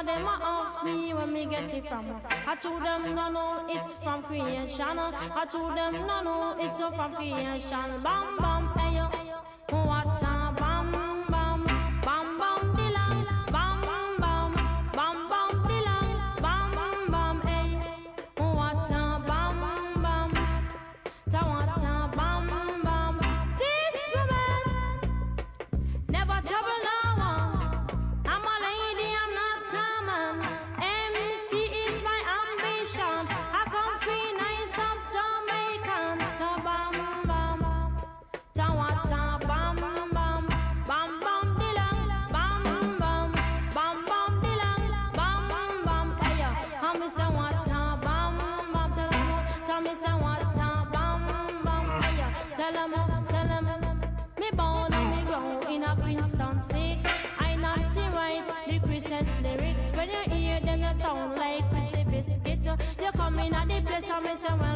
of them ask me where me get it from. I told them no, no, it's from creation. I told them no, no, it's from creation. Bam, bam, hey yo, what a bam, bam, bam, bam, dilang, bam, bam, bam, bam, dilang, bam, bam, hey, what a bam, bam, ta what a bam, bam. This woman never trouble no one. I'm a lady, I'm not a man. MC is my ambition. I come free nice of Jamaican. So bam bam, ta what a bam bam, bam bam dilang, bam bam, bam bam dilang, bam bam. Hey yo, how me say what a bam bam? Tell me say what a bam bam. Hey yo, tell 'em. Me born and me grow in a Princeton 6. I not see right the Christmas lyrics. When you hear them, you sound like Christy Biscuits. You come in at the place and me say, well,